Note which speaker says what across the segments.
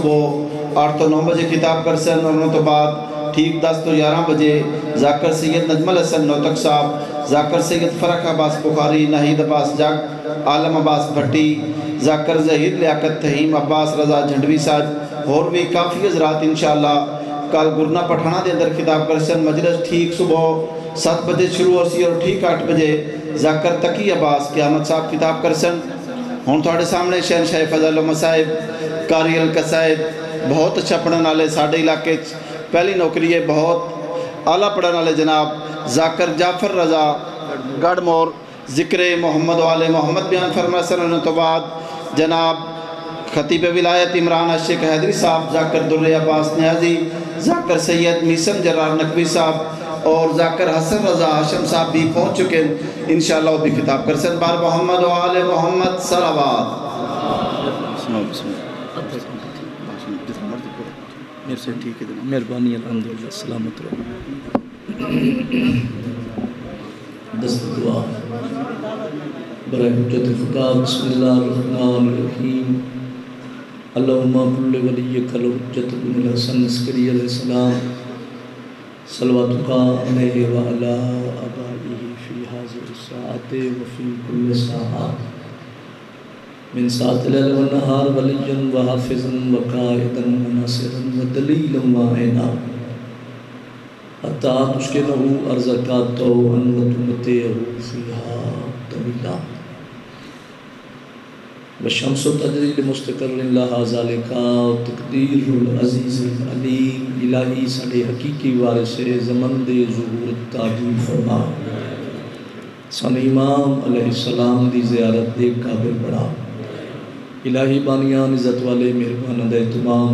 Speaker 1: صبح 8 تو 9 بجے خطاب کرسن اور انہوں تو بعد ٹھیک 10 تو 11 بجے ذاکر سید نجم الحسن نوتک صاحب، ذاکر سید فرق عباس بخاری، ناہید عباس جگ، عالم عباس بھٹی، ذاکر ظہیر لیاقت تہیم، عباس رضا جھنڈوی صاحب اور بھی کافی حضرات انشاءاللہ کل گرنا پٹھانا دے اندر خطاب کرسن۔ مجلس ٹھیک صبح 7 بجے شروع ہو سی اور ٹھیک 8 بجے ذاکر تقی عباس قیامت صاحب خطاب کرسن۔ ہون تھوڑے سامنے شہنشاہ فضل و مصائب قاری القصائد بہت اچھا پڑھن والے ساڑھے علاقے پہلی نوکری ہے، بہت اعلیٰ پڑھن والے جناب ذاکر جعفر رضا گڑھ مور ذکر محمد والے محمد بیان فرما سن تو بعد جناب خطیب ولایت عمران عاشق حیدری صاحب، ذاکر در عباس نیازی، ذاکر سید میسم جرار نقوی صاحب اور ذاکر حسن رضا ہاشم صاحب بھی پہنچ چکے ہیں، انشاءاللہ وہ بھی خطاب کرسن۔ بار محمد و آل محمد صلوات۔
Speaker 2: مہربانی الحمدللہ سلامت رہو۔ دست دعا برائے حجت خدا۔ بسم اللہ الرحمن الرحیم۔ اللہم کل ولیک الحجت بن الحسن عسکری علیہ السلام صلواتک علیہ وعلا آبائہ فی حاضر الساعت وفی کل ساعت من ساعت لیل و نہار ولیاً و حافظاً و قائداً و ناصراً و دلیلاً و عینا حتی تشکنہو ارزقاتو ان و تمتیہو فیہا طویلا والشمس تجری لمستقر لہا ذالکا تقدیر العزیز العلیم۔ الہی ساڑھے حقیقی وارث زمن دے ظہور تعجیل فرما، سن امام علیہ السلام دی زیارت دے قابل بڑھا۔ الہی بانیان عزت والے مہربان دے تمام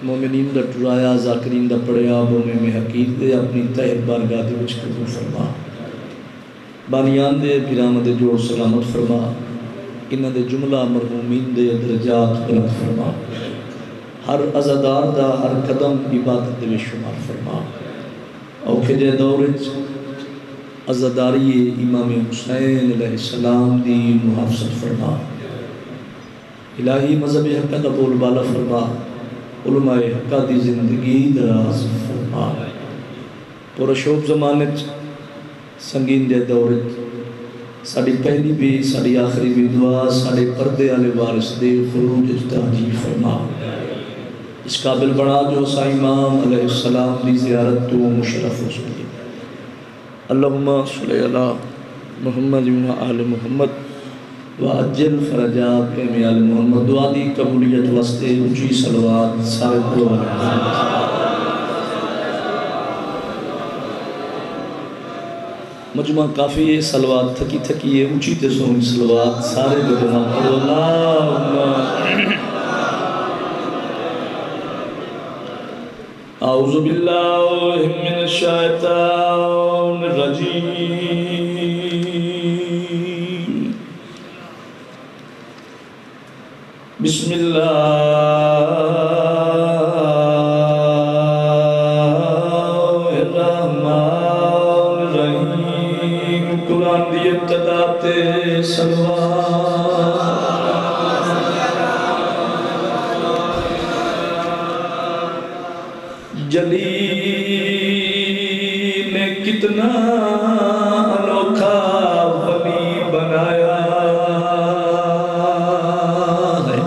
Speaker 2: مومنین دا ٹرایا ذاکرین دا پڑیا بومے میں حقیق دے اپنی تہر بارگاہ دے وچ قبول فرما۔ بانیان دے پیرام دے جوڑ سلامت فرما، انہ دے جملہ مرحومین دے درجات بلند فرما، ہر عزادار دا ہر قدم عبادت دے شمار فرما۔ اوکھے دے دورج عزاداری امام حسین علیہ السلام دی محافظت فرما۔ الہی مذہب حقہ دا بول بالا فرما، علماء حقہ دی زندگی دراز فرما۔ پورا شوب زمانت سنگین دے دورت ساڑی پہلی بھی ساڑی آخری بھی دعا ساڑے پردے آلے وارث دے خروج تعجیل فرما۔ اس قابل بڑا جو سا امام علیہ السلام دی زیارت تو مشرف ہو سکے۔ اللہم صلی اللہ محمد و آل محمد وعجل فرجات کے آل محمد۔ دعا دی قبولیت واسطے اونچی صلوات سارے دعا مجمع کافی ہے، صلوات تھکی تھکی ہے، اونچی تے سونی صلوات سارے دعا پڑھو۔ اللہم اعوذ باللہ من الشیطان الرجیم، بسم اللہ الرحمن الرحیم۔ قرآن دی ابتدا تے صلوات، جلی نے کتنا انوکھا ولی بنایا ہے۔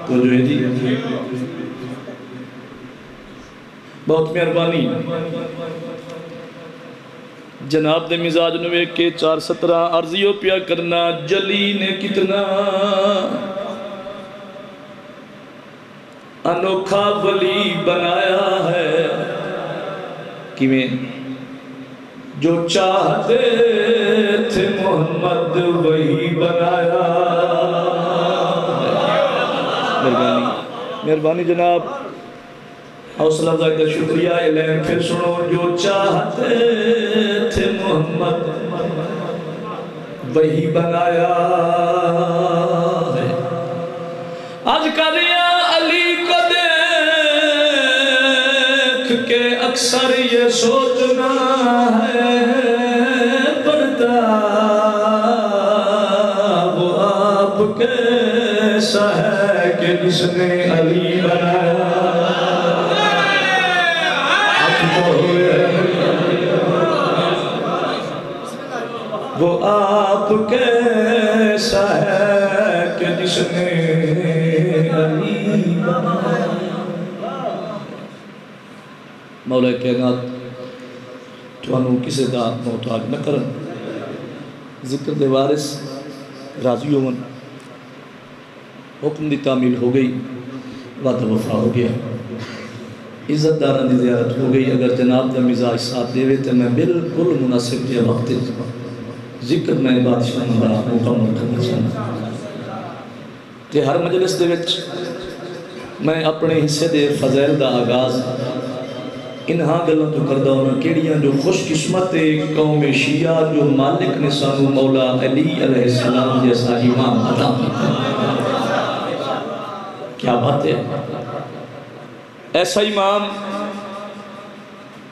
Speaker 2: تو جو ہے جی بہت مہربانی جناب دے مزاج نوے کے 4:17 عرضیوں پیا کرنا۔ جلی نے کتنا انوکھا ولی بنایا ہے، کیویں جو چاہتے تھے محمد وہی بنایا۔ مہربانی جناب، حوصلہ افزائی کا شکریہ اعلان پھر سنو۔ جو چاہتے تھے محمد وہی بنایا ہے، آج کلیا علی کو دیکھ کے اکثر یہ سوچنا ہے، پڑتا وہ آپ کیسا ہے کہ جس نے علی بنایا وہ آپ کیسا ہے کہ جس نے علی بنایا۔ مولا کائنات تھانوں کسی دا محتاج نہ کرن، ذکر دے وارث راضی ہون، حکم دی تعمیل ہو گئی، وعدہ وفا ہو گیا، عزت داران دی زیارت ہو گئی۔ اگر جناب دا مزاج ساتھ دے تو میں بالکل مناسب دے وقت ذکر میں بادشاہ دا مکمل کرنا چاہنا۔ کہ ہر مجلس دے وچ میں اپنے حصے دے فضائل دا آغاز انہاں گلوں تو کردہ ہونا کیڑیاں جو خوش قسمت قوم شیعہ جو مالک نے سانو مولا علی علیہ السلام جیسا امام عطا کیتا۔ کیا بات ہے، ایسا امام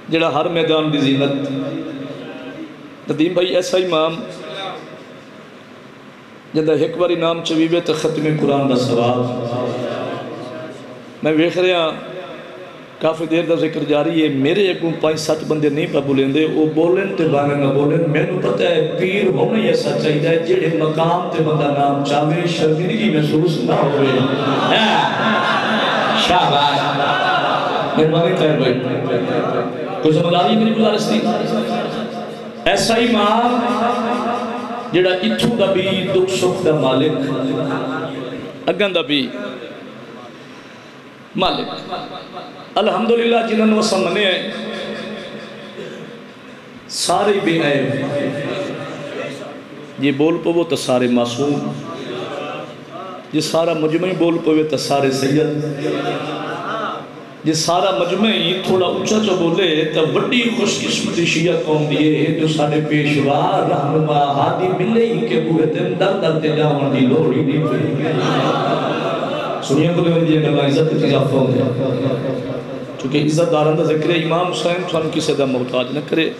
Speaker 2: جڑا ہر میدان دی زینت، ندیم بھائی ایسا امام جندہ ایک بار نام چویبے تو ختم قرآن دا ثواب۔ میں ویکھ رہا کافی دیر دا ذکر جاری ہے، میرے اگوں 5-7 بندے نہیں پہ بولیں دے، وہ بولیں تے بانے نہ بولیں۔ میں نے پتہ ہے پیر ہونا ہی ایسا چاہیے ہے جڑے مقام تے بندہ نام چاہے شرمندگی محسوس نہ ہوئے۔ شاباش، مہربانی خیر بھائی، کوئی سمجھداری میری گزارش تھی؟ ایسا امام جڑا اتھوں دا بھی دکھ سکھ دا مالک، اگن دا بھی مالک، الحمدللہ جنہوں وہ سمنے ہیں سارے بے عیب، یہ بول پوو تو سارے معصوم، یہ سارا مجمعی بول پوے تو سارے سید، یہ سارا مجمعی تھوڑا اونچا چو بولے تو بڑی خوش قسمتی شیعہ قوم دیئے جو سارے پیشوا رہنما ہادی ملے ہی کے پورے دن در در تے جاون دی لوڑی نہیں پئی۔ سنیاں کو لے دیئے گا عزت اضافہ ہو گیا، چونکہ عزت داران دا ذکر امام حسین تھوان کسی دا محتاج نہ کرے۔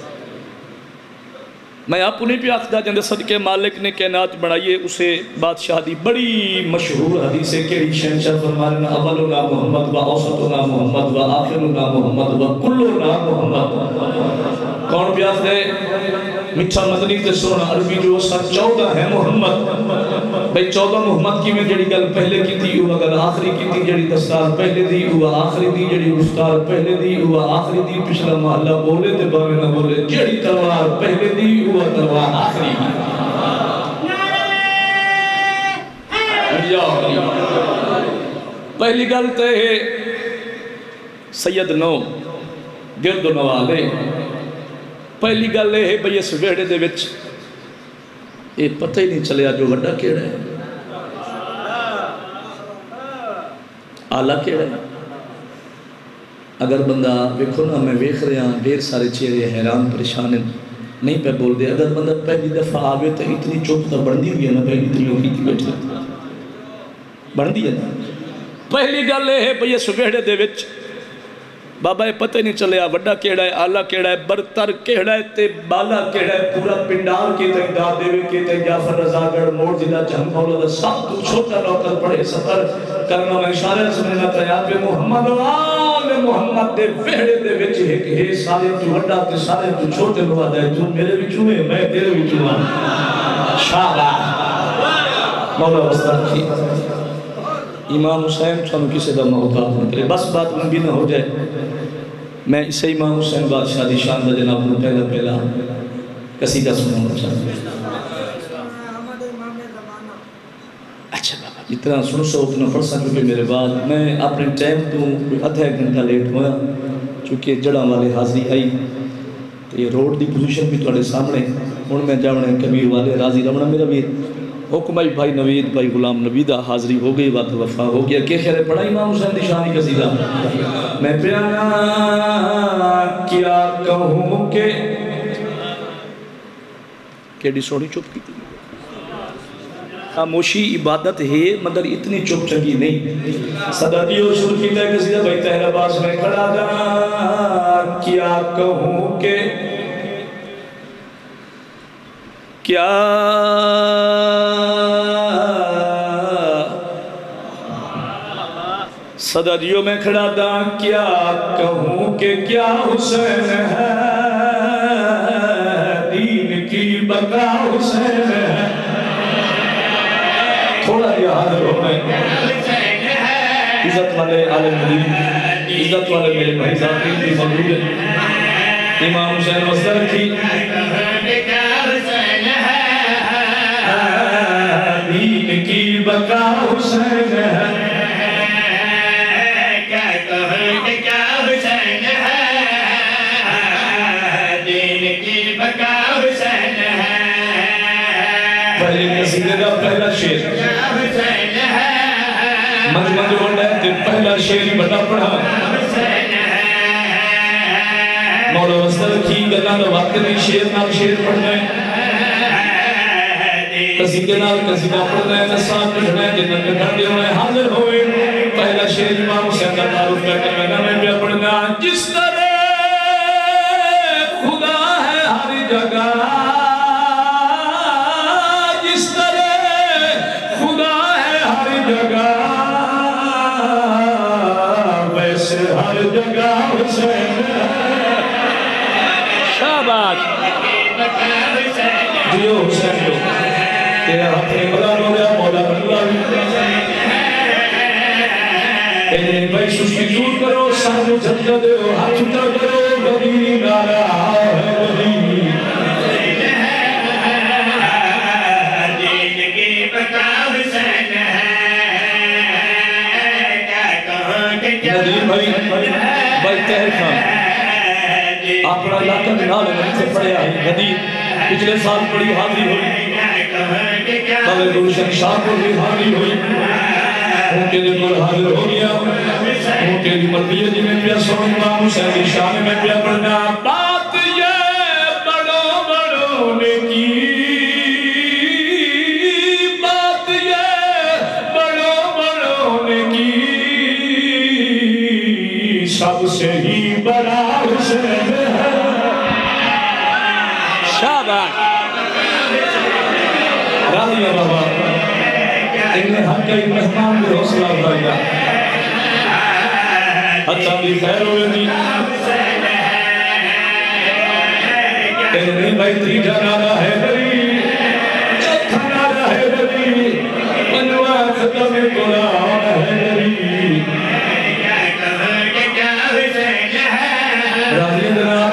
Speaker 2: میں آپ انہیں بھی آخدہ جندے صدقے مالک نے کائنات بڑھائیے اسے بادشاہ دی بڑی مشہور حدیث ہے کہ شہنشاہ فرمانا اولنا محمد و اوسطنا محمد و آخرنا محمد و کلنا محمد۔ کون بھی آخدہ ہے میٹھا مدنی تے سونا عربی جو سن 14 ہے محمد، بھئی 14 محمد کی میں جڑی گل پہلے کی تھی وہ اگر آخری کی تھی جڑی دستار پہلے دی وہ آخری دی جڑی دستار پہلے دی وہ آخری دی، پچھلا محلہ بولے تے باوے نہ بولے، جڑی تلوار پہلے دی وہ تلوار آخری دی۔ پہلی گل تے ہے سید نو گرد و نوالے، پہلی گل ہے بھئی اس ویڑے دے وچ یہ پتہ ہی نہیں چلیا جو وڈا کیڑا ہے، آلہ کیڑا ہے۔ اگر بندہ ویکھو نا میں ویکھ رہا ہوں ڈھیر سارے چہرے حیران پریشان نہیں پہ بول دے، اگر بندہ پہلی دفعہ آوے تو اتنی چوپ تو بڑھ دی ہوئی ہے نا، پہلی اتنی ہوگی تھی بیٹھے بڑھ دی ہے نا۔ پہلی گل ہے بھئی اس ویڑے دے وچ بابا یہ پتہ نہیں چلیا وڈا کیڑا ہے، آلہ کیڑا ہے، برتر کیڑا ہے تے بالا کیڑا ہے۔ پورا پنڈال کی تک دادے وے کی تک جعفر رضا گڑھ موڑ ضلع جہن مولا دا سب تو چھوٹا نوکر پڑے سفر کرنا میں اشارہ سمجھنا تھا پہ محمد و آل محمد دے ویڑے دے وچ ایک ہے سارے تو وڈا تے سارے تو چھوٹے لوا دے، تو میرے وچوں ہے میں تیرے وچوں ہوں۔ شاباش مولا وسطہ رکھی۔ امام حسین چھانو کسی دا محتاج نہ کرے، بس بات لمبی نہ ہو جائے۔ میں اسے امام حسین بادشاہ دی شان دا جناب نے پہلا قصیدہ سنانا چاہتا ہوں۔ اچھا بابا جتنا سن سو اتنا پڑھ سکوں کہ میرے بعد میں اپنے ٹائم تو آدھا ایک گھنٹہ لیٹ ہوا، چونکہ جڑا والے حاضری آئی تو یہ روڈ دی پوزیشن بھی تھوڑے سامنے ہوں میں جاؤں کبیر والے راضی رمنا میرا بھی حکمائی بھائی نوید بھائی غلام نبیدہ حاضری ہو گئی، وعدہ وفا ہو گیا۔ کہ خیر پڑھا امام حسین دی شانی قصیدہ میں پیانا کیا کہوں کہ کیڑی سونی چپ کی تھی، خاموشی عبادت ہے مگر اتنی چپ چنگی نہیں۔ صدا دیو شروع کی تھا قصیدہ بھائی طاہر عباس میں کھڑا دا کیا کہوں کہ کیا صدیوں میں کھڑا تھا کیا کہوں کہ کیا حسین ہے دین کی بقا حسین ہے تھوڑا دیا حاضر ہو میں عزت والے عالم دین عزت والے میرے بھائی ذاتی کی موجود ہے امام حسین وصدر کی دین کی بقا حسین ہے پہلا شیر مجمع جو ہوتا ہے پہلا شیر بڑا پڑھا مولا وصل کی گلا تو وقت میں شیر نال شیر پڑھنا ہے قصیدے نال قصیدہ پڑھنا ہے نسان پڑھنا ہے جنت کے گھر دے ہوئے حاضر ہوئے پہلا شیر امام حسین کا تعارف کر کے میں نے بھی پڑھنا جس طرح خدا ہے ہر جگہ شاباش دیو حسین جو تیرے ہاتھ میں بلان ہو گیا مولا اللہ اے بھائی سستی دور کرو سامنے جھنڈا دیو ہاتھ اٹھا کرو گدی نارا ہے گدی دین کی بقا حسین ہے ندیم بھائی تہر خان اپنا علاقہ میں نال ہے سے پڑھے آئی ندیم پچھلے سال پڑھی حاضری ہوئی بلے روشن شاہ کو بھی حاضری ہوئی ان کے لئے پر حاضر ہو گیا ان کے لئے مرضیہ جی میں پیا سنگا حسین کی شان میں پیا پڑھنا بات یہ بڑوں بڑوں نے کی بات یہ بڑوں بڑوں نے کی سب سے ہی بڑا حسین ہے شاباش راضی ہے بابا انہیں حق کا ایک مہمان بھی حوصلہ بھائیگا اچھا بھی خیر ہوئے نہیں انہیں بھائی تیجا نارا ہے دری چوتھا نارا ہے دری پنجوہ ختم قرآن ہے دری راضی جناب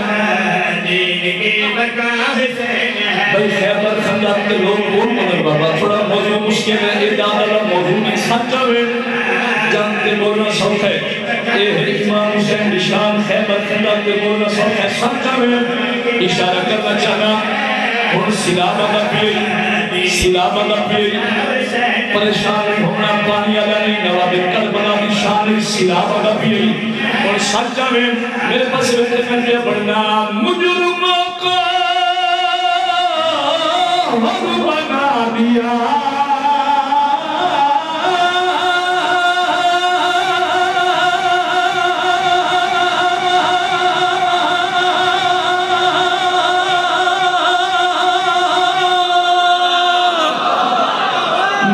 Speaker 2: بھائی خیبر خندق کے لوگ بول مدر بابا تھوڑا موضوع مشکل ہے ادارہ اللہ موضوع نہیں سچا ہے جانتے بولنا سوک ہے اے امام حسین نشان خیبر خندق کے بولنا سوک ہے سچا ہے اشارہ کرنا چاہنا ان سلابہ کا پیری پریشان نہیں ہونا پانی آگا نہیں نواب کربلا کی شان سلابہ کا پیری اور سچا ہے میرے پاس ویسے میں نے پڑھنا مجرموں کو ہم بنا دیا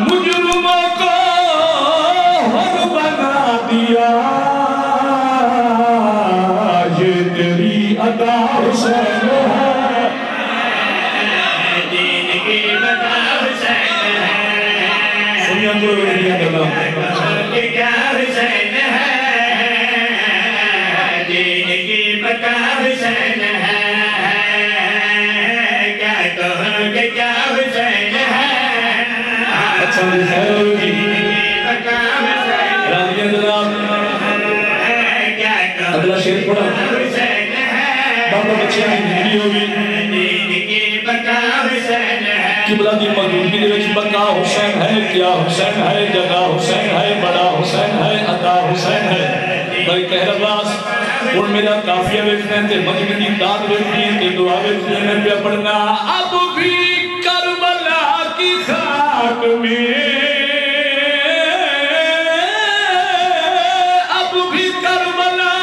Speaker 2: مجرموں کو ہم بنا دیا یہ تیری عطا حسین ہے اگلا شیر پڑھا بابا بچیاں کی زندگی ہوگی قبلہ دی موجودگی دے وچ بقا حسین ہے کیا حسین ہے جگہ حسین ہے بڑا حسین ہے عطا حسین ہے بھائی کہہ رباس اور میرا کافیہ ویکھنے تے مجمع دی داد ویکھنی تے دعا ویکھنی میں پہ پڑھنا اب بھی کربلا کی خاک میں اب بھی کربلا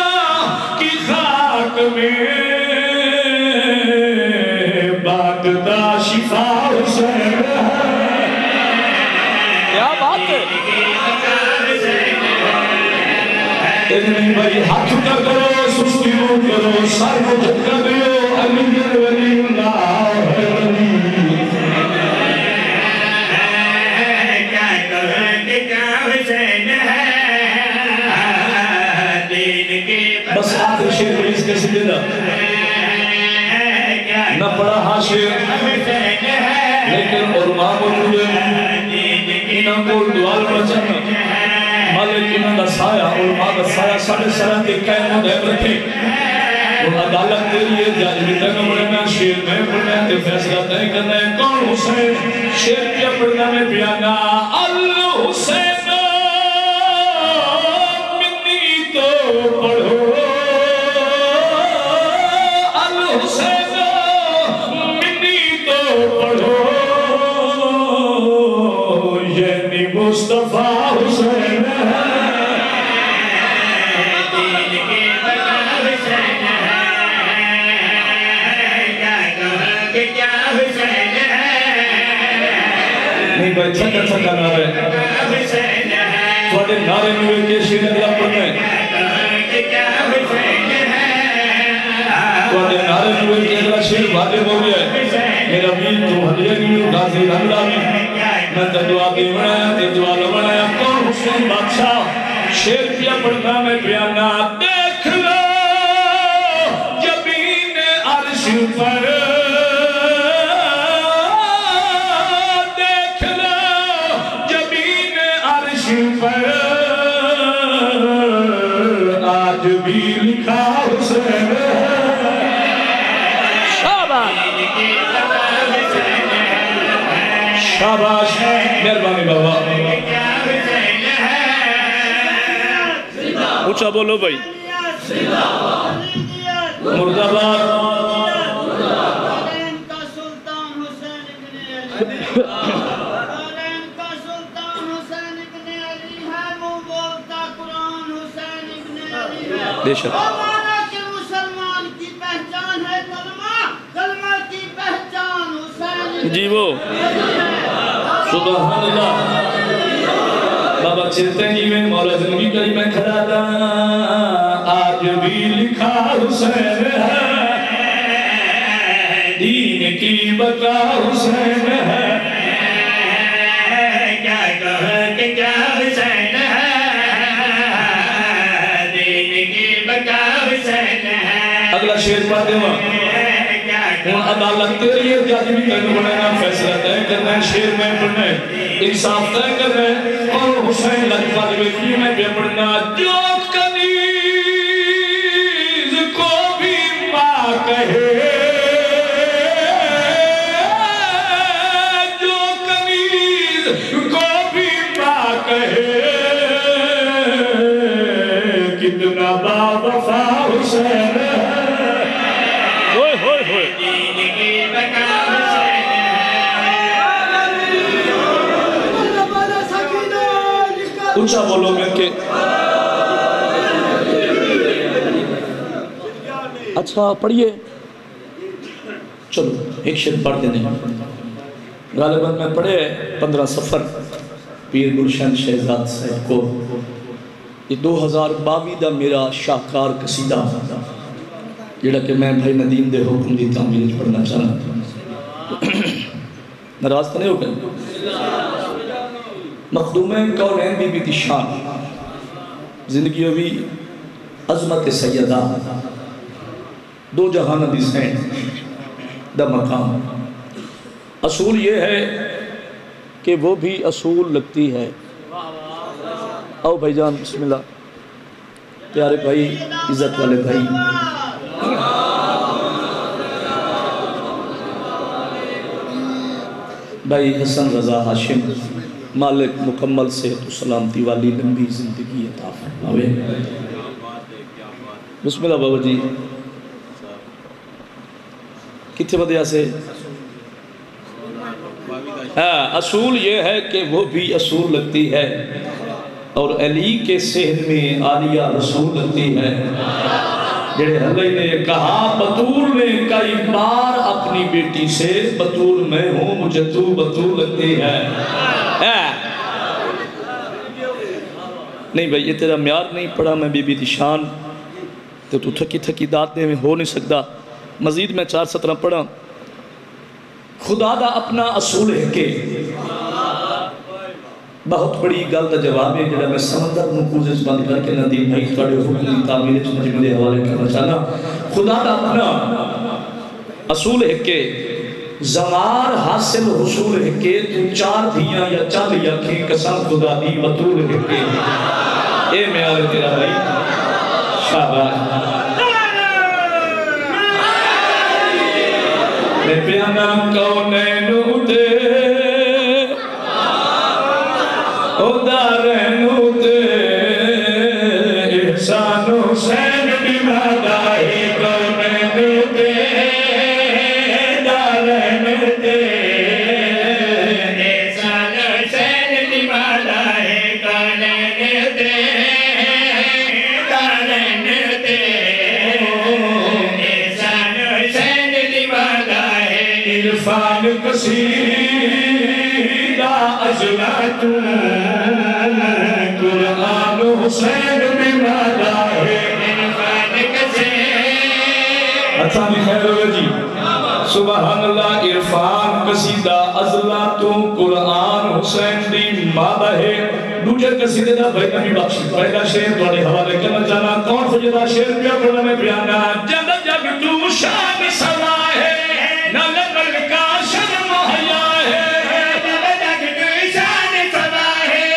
Speaker 2: کی خاک میں باغدہ شفا حسین ہے کیا بات ہے نہیں بھائی ہاتھ کا کرو سستی نو کرو سر کو جھٹکا دیو علی ولی اللہ ہے ولی کیا کہوں کہ کیا حسین ہے دین کے بس آخر شیر پلیس کیسے دینا نہ پڑا ہاں شیر لیکن علماء موجود ہے انہوں کو دوال بچانا مالک انہوں دا سایہ علماء دا سایہ ساڑھے سرہ کے قائم و دہم رکھے اور عدالت کے لیے جاج بھی تک پڑھنا شیر میں پڑھنا ہے فیصلہ تائیں کرنا ہے کون حسین شیر کیا پڑھنا میں پیانا الحسین منی تو پڑھو الحسین منی تو پڑھو یعنی مصطفیٰ حسین ہے دین کے بقا حسین ہے کیا کہا کہ کیا حسین ہے نہیں بھائی چھکا چھکا نعرے تھوڑے نعرے میں کے شیر اگلا پڑھنے تھوڑے نعرے میں کے اگلا شیر واقع ہو گیا ہے میرا مین تو حدیعی غازی اللہ میں دعا کی بنایا تے دعا بنایا کون حسین بادشاہ شیر کیا پڑھنا میں بیانا دیکھ لو جبین عرش پر دیکھ لو جبین عرش پر آج بھی لکھا حسین شاباش مہربانی بابا اونچا بولو بھائی مرداباد بے شک مسلمان کی پہچان ہے کلمہ کلمہ کی پہچان حسین جی وہ سبحان اللہ بابا چلتے جی میں مولا زندگی کری میں کھڑا دا آج بھی لکھا حسین ہے دین کی بقا حسین ہے کیا کہا کہ کیا حسین ہے دین کی بقا حسین ہے اگلا شیر پڑھ دے ہوں عدالت تیرے لیے جاج بھی کرنے بنانا فیصلہ تائیں کرنا ہے شیر میں پڑھنا ہے انصاف تائیں کرنا ہے اور حسین لطفہ دیکھنی میں بھی پڑھنا جو کنیز کو بھی ماں کہے جو کنیز کو بھی ماں کہے کتنا با وفا حسین ہے اونچا بولو میں کہ اچھا پڑھئے چلو ایک شیر پڑھ دینے غالباً میں پڑھے 15 سفر پیر گلشن شہزاد صاحب کو یہ 2022 دا میرا شاہکار قصیدہ جڑا کہ میں بھائی ندیم دے حکم دی تعمیل پڑھنا چاہنا ناراض تو نہیں ہو گئے مخدوم کونین بی بی شان زندگی ہوئی عظمت سیدہ دو جہان دی سین دا مقام اصول یہ ہے کہ وہ بھی اصول لگتی ہے آؤ بھائی جان بسم اللہ پیارے بھائی عزت والے بھائی بھائی حسن رضا ہاشم مالک مکمل صحت و سلامتی والی لمبی زندگی عطا فرماوے بسم اللہ بابا جی کتنے بدیا سے اصول یہ ہے کہ وہ بھی اصول لگتی ہے اور علی کے صحن میں عالیہ رسول لگتی ہے جڑے حضرت نے کہا بطول نے کئی بار اپنی بیٹی سے بطول میں ہوں مجھے تو بطول لگتی ہے نہیں بھائی یہ تیرا معیار نہیں پڑھا میں بی بی دی شان تو تھکی تھکی دات دے میں ہو نہیں سکتا. مزید میں 4 سطرہ پڑھا. خدا دا اپنا اصول ہے کہ بہت بڑی گل دا جواب ہے جڑا میں سمندر نکوزش بند کر کے ندیم بھائی تھوڑے حکم دی تعبیر مجمع دے حوالے کرنا چاہنا. خدا دا اپنا اصول ہے کہ زمار حاصل حصول ہے کہ تو 4 دھیاں یا 40 اکھیں قسم خدا دی بطول ہے کہ اے معیار تیرا بھائی شاباش. میں پیانا کونینو دے او دارینو دے احسان حسین بھی مادائی کونینو دے دارینو دے احسان حسین بھی مادائی کونینو دے دارینو دے احسان حسین بھی مادائی عرفان قصیدہ عظمتوں قرآن حسین بھی مادائی عرفان قصیدہ اچھا نہیں خیر ہوئے جی سبحان اللہ. عرفان قصیدہ عظمتوں قرآن حسین بھی مادائی. دوجہ قصیدہ دا بھائی نبی بخشی پہلا شعر توڑے حوالے کرنا چاہنا. کون خجدہ شعر پیا پڑھنا میں پیانا. جب جب تو شان سوا ہے نل ملکہ شرم حیا ہے. جب جب تو شان سوا ہے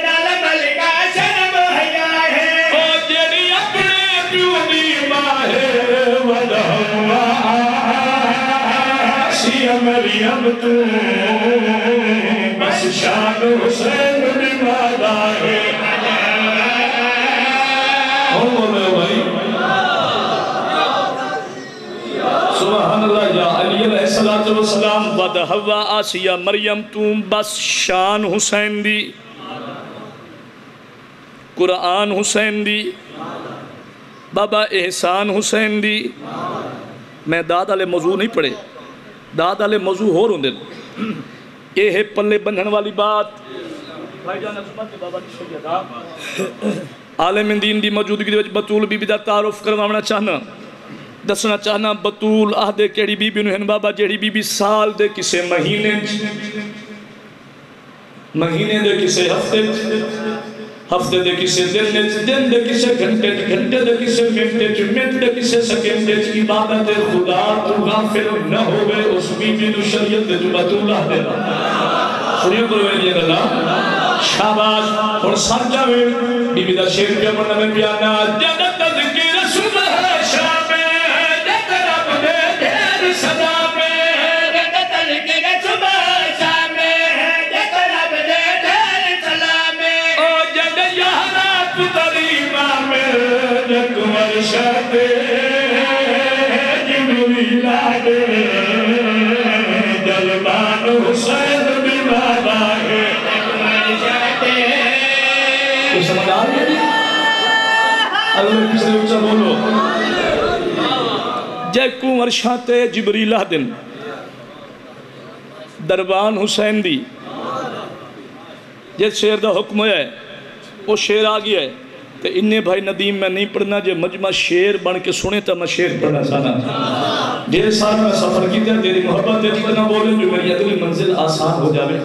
Speaker 2: نل ملکہ شرم حیا ہے. او جڑی اپنے پیو دی ماں ہے ودہوا سی مریم تو بس شان حسین بھی مادائی. سبحان اللہ. یا علی علیہ السلام ودہوا آسیہ مریم تو بس شان حسین دی قرآن حسین دی بابا احسان حسین دی. میں داد علیہ موضوع نہیں پڑھے. داد علیہ موضوع ہو رہن دن یہ ہے پلے بنھن والی بات. بھائی جان عظمت بابا کی شریعت عالم دین دی موجودگی وچ بطول بی بی دا تعارف کروانا چاہنا. دسنا چاہنا بطول آہدے کیڑی بی بی نوہن بابا جیڑی بی بی سال دے کسے مہینے دے کسے ہفتے دے کسے دن دے کسے گھنٹے دے کسے منٹ دے کسے سیکنڈ دے عبادت خدا تو غافل نہ ہوئے اس بی بی نو شریعت دے جو بطول آہدے شریعت دے جو اللہ شاباش. اور سر جاوے بی بی دا شیر پیا پڑھنا میں پیانا. جنت تذکیر صبح شام جت رب دے دیر صدا میں جنت تذکیر صبح شام جت رب دے دیر صدا میں. او جد یارات تریمہ میں جت ورشت جبریل آدے جلبان حسین بھی مادائی. تو سمجھ آ رہی ہے اللہ کس نے اچھا بولو. جے کنور شاتے جبریل دن دربان حسین دی جے شیر دا حکم ہے وہ شیر آ گیا ہے کہ انہیں بھائی ندیم میں نہیں پڑھنا. جے مجمع شیر بن کے سنے تا میں شیر پڑھنا چاہنا. ڈھیر سال میں سفر کی تھا تیری محبت ہے اتنا بولے جو میری اگلی منزل آسان ہو جاوے.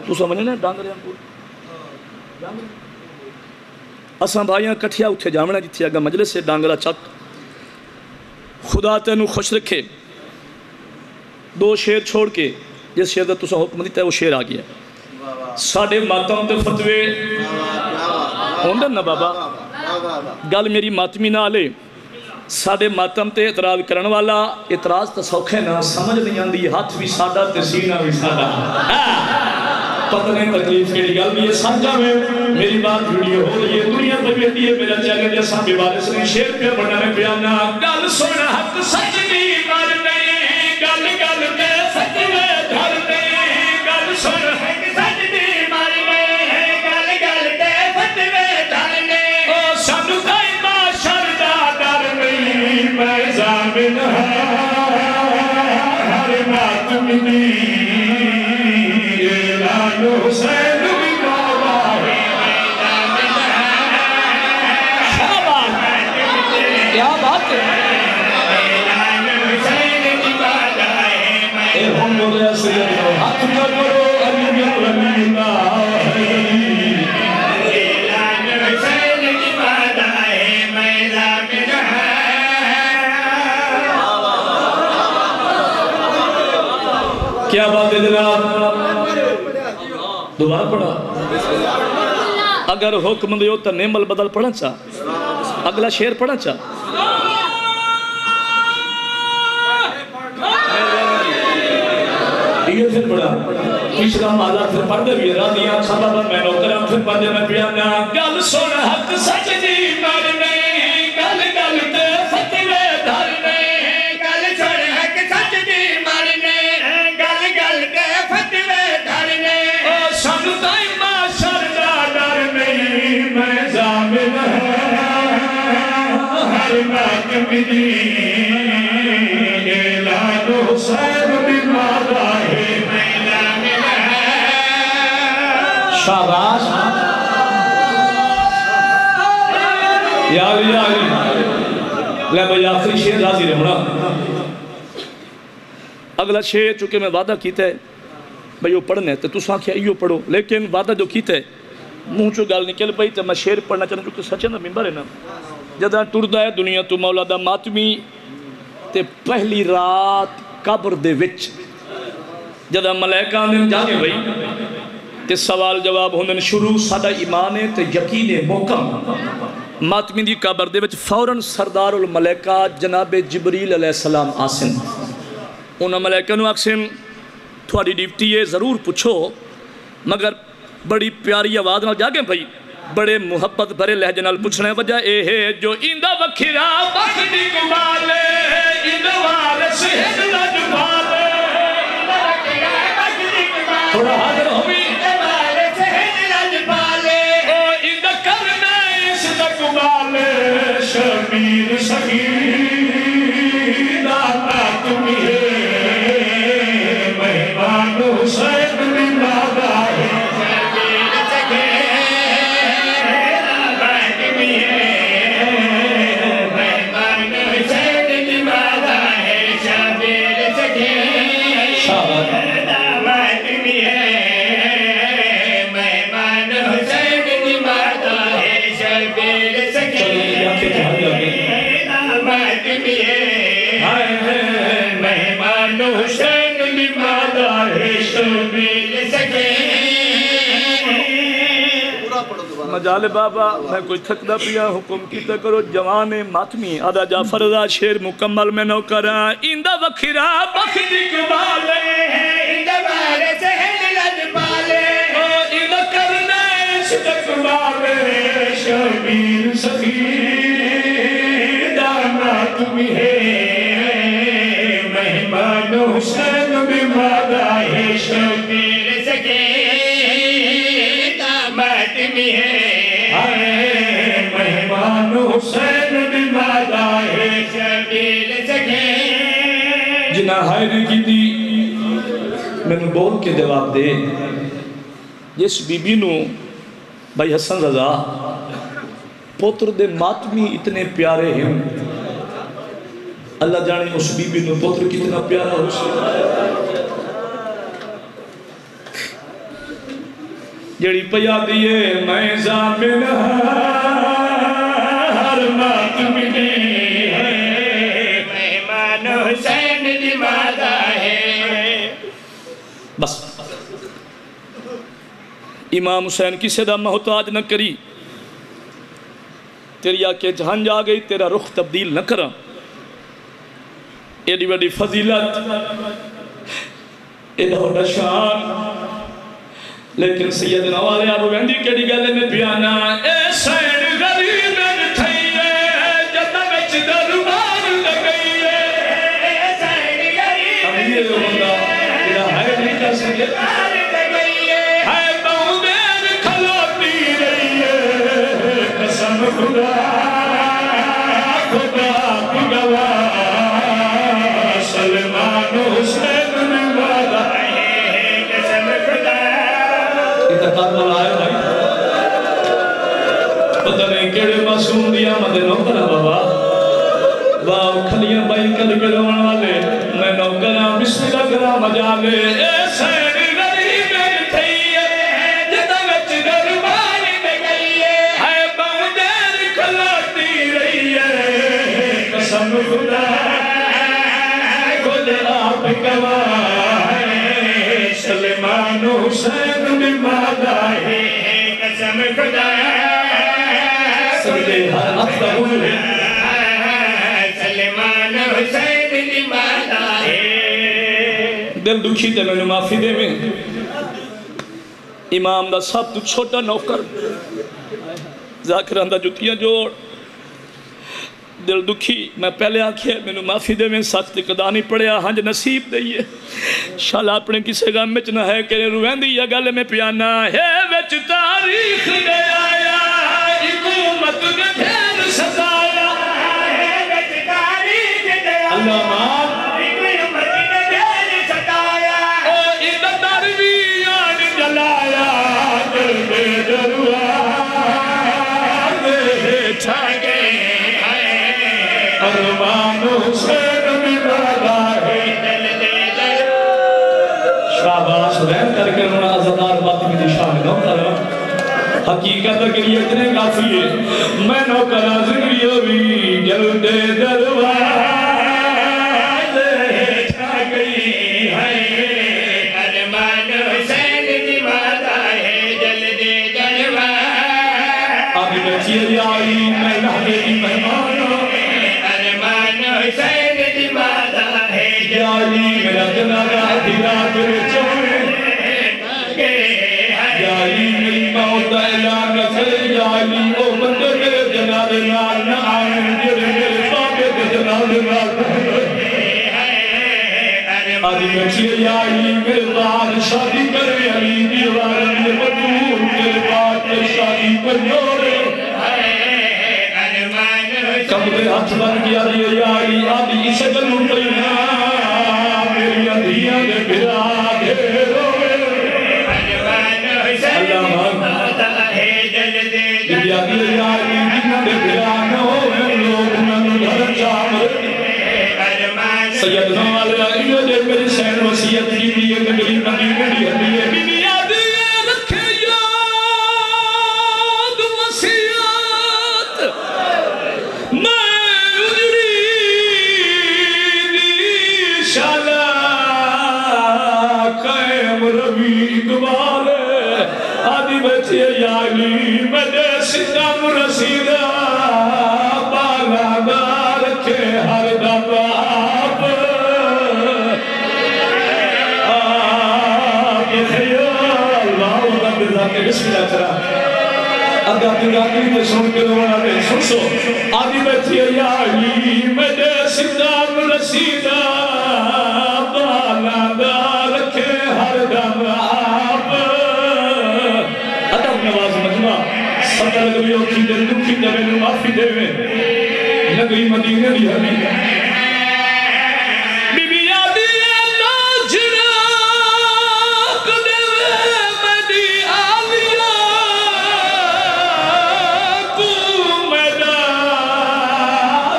Speaker 2: تو سمجھنے نا ڈانگرے ہم پور اساں بھائیاں کٹھیا اٹھے جامنا جتھے اگا مجلس سے ڈانگرہ چک. خدا تینو خوش رکھے. 2 شیر چھوڑ کے جس شیر دا تسا حکم دیتا ہے وہ شیر آ گیا. ساڑھے ماتم تے فتوے ہوندن نا بابا گل میری ماتمی نہ آلے. ساڑھے ماتم تے اعتراض کرن والا اعتراض تا سوکھے نا سمجھ نہیں آندی. ہاتھ بھی ساڑھا تے سینہ بھی ساڑھا پتہ نہیں تکلیف کے لیے گل یہ سمجھا میں میری بات ویڈیو ہو رہی ہے دنیا پر بیٹی ہے میرا چینل جیسا بھی بارش نہیں شیر پہ بڑھنا میں پیانا. گل سن حق سچ نہیں مر نہیں گل گل کے سچ میں دھر نہیں گل سن حق سچ نہیں مر نہیں گل گل کے سچ میں دھر نہیں. او سن کوئی معاشر دا ڈر نہیں میں ضامن ہر بات ملی حسین بھی مادائی. گیا سیدنا ہاتھ کرو علی ولی اللہ
Speaker 3: اعلان حسین کی مادہ ہے میدان میں
Speaker 2: کیا بات ہے جناب دوبارہ پڑھا اگر حکم دیو تو نعم البدل پڑھنا چاہ اگلا شعر پڑھنا چاہ یہ پھر پڑھا پچھلا مادہ پھر پڑھ دے بھی راضیاں سبب میں نوکرم پھر پڑھ دے میں پیانا گل سن حق سچ جی مرنے گل گل تے فتوے دھرنے
Speaker 3: گل چھوڑ حق سچ دی مرنے گل گل کے فتوے دھرنے
Speaker 2: سن تائی معاشر دا ڈر نہیں میں ضامن ہر محکم دی اعلان حسین بھی مادا ہے شاباش یا علی یا علی لے بھائی آخری شعر راضی رہنا اگلا شعر چونکہ میں وعدہ کیتا ہے بھائی وہ پڑھنے تو تُس آنکھیں ایو پڑھو لیکن وعدہ جو کیتا ہے منہ چو گال نکل پئی تو میں شعر پڑھنا چاہنا چونکہ سچے نا ممبر ہے نا جدہ ٹردا ہے دنیا تو مولا دا ماتمی تے پہلی رات قبر دے وچ جدہ ملائکہ نے جانے بھئی تے سوال جواب ہوندن شروع سادہ ایمان ہے تے یقین محکم ماتمی دی قبر دے وچ فوراً سردار الملائکہ جناب جبریل علیہ السلام آسن انہاں ملائکہ نو آکسن تھوڑی ڈیوٹی ہے ضرور پوچھو مگر بڑی پیاری آواز نال جاگیں بھئی بڑے محبت بھرے لہجے نال پوچھنے وجہ اے ہے جو ایندہ وکھرا بختی کمالے ایندہ وارس ہند لجبالے تھوڑا حاضر ہوئی شبیر سخیر داتا تمہیں مہمان حسین بھی مادا ہے
Speaker 3: شبیر سخیر داتا تمہیں مہمان حسین بھی مادا ہے شبیر سخیر داتا تمہیں مہمان حسین بھی مادا ہے شبیر سخیر مہمان حسین بھی مادا ہے شبیر سخیر
Speaker 2: مجال بابا میں کوئی تھکدا پیا حکم کیتا کرو جوان ماتمی آدھا جعفر دا شعر مکمل میں نو کرا ایندہ وکھرا بختی کمالے
Speaker 3: ایندہ وارس ہند لجبالے
Speaker 2: ایندہ کرنا استقبالے شبیر سخیر دانا تمہیں مہمان حسین بھی مادا ہے
Speaker 3: شبیر سخیر داماد تمہیں
Speaker 2: مہمان حسین بھی مادا ہے
Speaker 3: شبیر سخیر
Speaker 2: جنہ حائری کی دی میں نے بول کے جواب دے جس بی بی نو بھائی حسن رضا پوتر دے ماتمی اتنے پیارے ہیں اللہ جانے اس بی بی نو پوتر کتنا پیارا ہو سکتا جڑی پیا دیئے میں زامن ہر ماتمی
Speaker 3: مہمان حسین بھی مادا ہے
Speaker 2: بس امام حسین کسی دا محتاج نہ کری تیری آنکھیں جہان جا گئی تیرا رخ تبدیل نہ کرا ایڈی بڑی فضیلت ایڈا بڑا شان لیکن سیدنا والے ابو گندی کیڑی گل میں بیانا اے سین غریب تھئیے جدہ وچ دربار لگئیے
Speaker 3: اے سین غریب
Speaker 2: امیر بندہ جڑا ہے نہیں کر سکے ہے بہو دیر کھلوتی رہیے قسم خدا خدا کی گواہ سلمان حسین میں وعدہ
Speaker 3: ہے قسم خدا
Speaker 2: اتقاد والا آئے بھائی پتہ نہیں کیڑے معصوم دیا مدے نوکرہ بابا واہ کھلیاں بائی کر کے روان والے میں نوکرہ بسم اللہ کرا مجالے اے سین غریب تھئیے جتا وچ دربار میں گئیے ہے باؤں دیر کھلاتی رہیے قسم خدا خود آپ گواہ سلیمان حسین بمادہ ہے قسم خدا سجدے ہر اطلع ہوئے سلیمان حسین بمادہ ہے دل دکھی تے میں معافی دے میں امام دا سب تو چھوٹا نوکر ذاکران دا جتیاں جوڑ دل دکھی میں پہلے آنکھیں میں نے معافی دے میں سچ تقدا نہیں پڑیا ہنج نصیب دئیے شالا اپنے کسے غم میں چنہ ہے کہ روین دی یا گل میں پیانا ہے وچ تاریخ دے آیا حکومت نے دھیر سزایا ہے وچ تاریخ دے آیا اللہ مان حکومت نے دھیر سزایا او ادھا درویان جلایا دل دے دروان دے چھاگے ارمان حسین بمادہ ہے شاباش رہن کر کے انہوں نے عزدار باتی میں دشاہ میں نوکر حقیقت کے لیے اتنے کافی ہے میں نوکر ذکری ہوئی جلدے درواز چھا گئی ہے ارمان حسین بمادہ ہے جلدے درواز آگے بچی آئی میں لہدے کی مہمانوں حسین بمادہ ہے جالی میرا جنازہ دھیرات چوڑے جالی میری موت اعلان نسل جالی او مندر میرے جنازے نال نہ آئیں جڑے میرے بابے کے جنازے نال آدھی بچی جالی میرے بعد شادی کرے علی دیوارن میں بطور میرے بعد شادی پر جوڑے کمرے ہاتھ بن کیا دیئے یاری آدھی اسے جنوں پہنا میری اندھیاں دے پھرا دے روے اللہ مانتا ہے جل دے جل یاری جنہ دے پھرا نہ ہوئے لوگ میں گھر چامر سید نوال آئیو دے میری سین وسیعت کی دیئے گھڑی نبی گھڑی ہدیے بی بی آدھی رکھے یاد وسیعت میں اجڑی دی شالا قائم روی اقبال آدھی بچے یالی مجھے ستم رسیدہ بالا دار کے ہر دباب آپ خیال اللہ رب ذات بسم اللہ کرا اگا تیراکی تے سن کے رونا دے سن سو آدھی بچی یالی مجھے ستم رسیدہ بالا دار کے ہر دباب ادب نواز مجمع ستر لگویوں کی دل دکھی دبے معافی دے میں لگئی مدینہ دی ہمیں بی بی آدھی ناجنا کدے مدی آلیا کو میدہ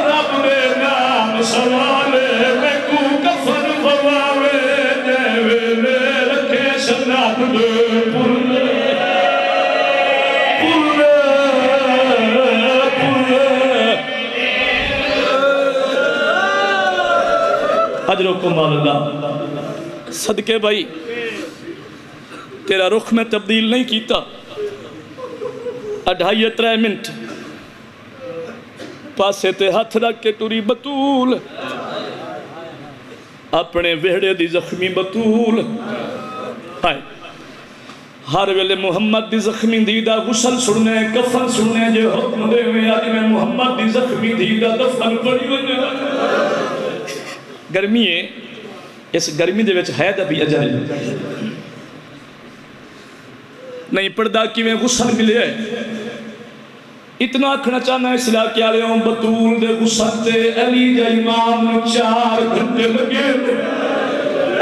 Speaker 2: رب میں نام سوالے میں کو کفن فواوے دے ویلے رکھے سنات دے پرلے اجرکم اللہ صدقے بھائی تیرا رخ میں تبدیل نہیں کیتا 2.5-3 منٹ پاسے تے ہاتھ رکھ کے ٹوری بطول اپنے وہڑے دی زخمی بطول آئے ہر ویلے محمد دی زخمی دیدہ غسل سننے کفن سننے جو حکم دے میں آدھی میں محمد دی زخمی دیدہ دفن پڑی ہونے گرمی ہے اس گرمی دے وچ ہے دا بھی اجل نہیں پڑھدا کی میں غسل ملے ہے اتنا اکھنا چاہنا اس علاقے آلے ہوں بطول دے غسل تے علی جا امام 4 گھنٹے لگے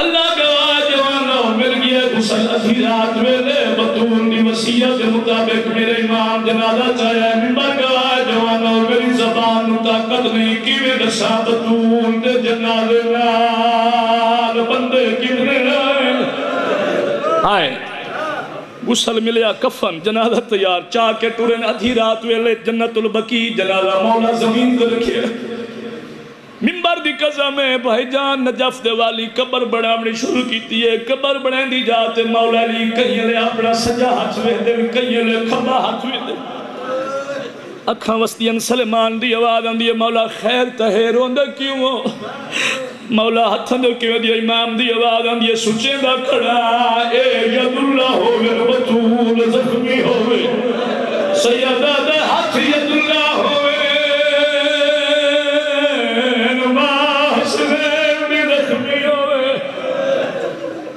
Speaker 2: اللہ گواہ جوانا مل گیا غسل ادھی رات ویلے بطول دی وسیعت کے مطابق میرے امام جنازہ چاہیا ممبر گواہ جوانا میری زبان طاقت نہیں کی میں دسا بطول دے جنازے بندے کتنے آئے غسل ملیا کفن جنازہ تیار چاہ کے ٹورن ادھی رات ویلے جنت البقیع جنازہ مولا زمین دے رکھے منبر دی قسم ہے بھائی جان نجف دے والی قبر بناونی شروع کیتی ہے قبر بنائیں دی جاتے مولا علی کہیں لے اپنا سجا ہاتھ وے دے کہیں لے کھبا ہاتھ وے دے اکھاں وستین سلمان دی آواز آندی ہے مولا خیر تہے روندہ کیوں ہو مولا ہتھن دے کیوں دی امام دی آواز آندی ہے سچے دا کھڑا اے ید اللہ ہوئے بطول زخمی ہوئے سیدہ دے ہاتھ ید اللہ ہوئے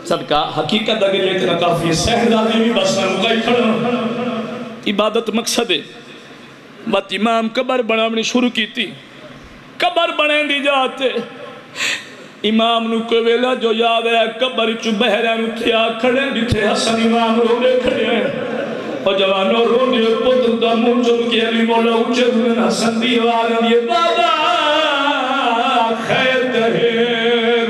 Speaker 2: صدقہ حقیقت اگر یہ اتنا کافی ہے سہدادی بھی بس میں مقائی کھڑا عبادت مقصد ہے بات امام قبر بناونی شروع کی تھی قبر بنائیں دی جاتے امام نو کو ویلا جو یاد ہے قبر چو بہران اتھیا کھڑے جتھے حسن امام روڑے کھڑے ہیں اور جوانوں روڑے پتر دا منچل کے علی مولا اچھے دن حسن دیوارا یہ بابا خیر تہے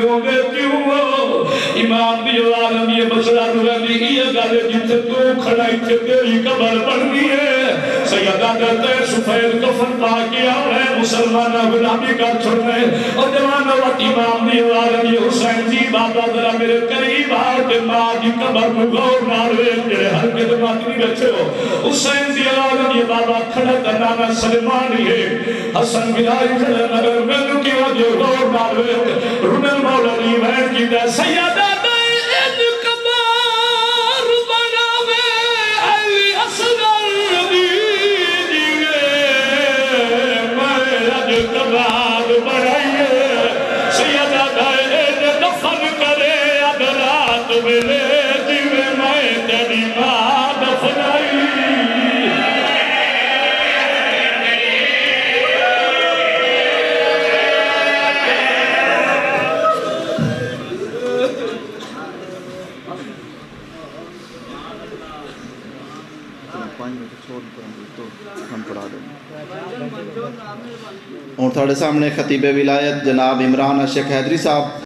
Speaker 2: روڑے کیوں ہو امام دیوارا یہ بچڑا روڑے یہ گالے جتھے تو کھڑا اتھے تیری قبر بڑھنی ہے سیدہ کرتے سفید کفن پاکیا ہے مسلمانہ غلامی کا چھوڑنے اور جوانہ وقت امام دیوارا یہ حسین جی بابا ذرا میرے قریب آتے ماں کی قبر میں غور ماروے میرے ہر کے دماغ نہیں بیٹھے ہو حسین دیوارا یہ بابا کھڑا تنانا سلمانی ہے حسن بلائی کھڑا نگر میں کی وجہ غور ماروے رنل مولا نیوین کی دے سیدہ
Speaker 1: اور تھوڑے سامنے خطیب ولایت جناب عمران اشق حیدری صاحب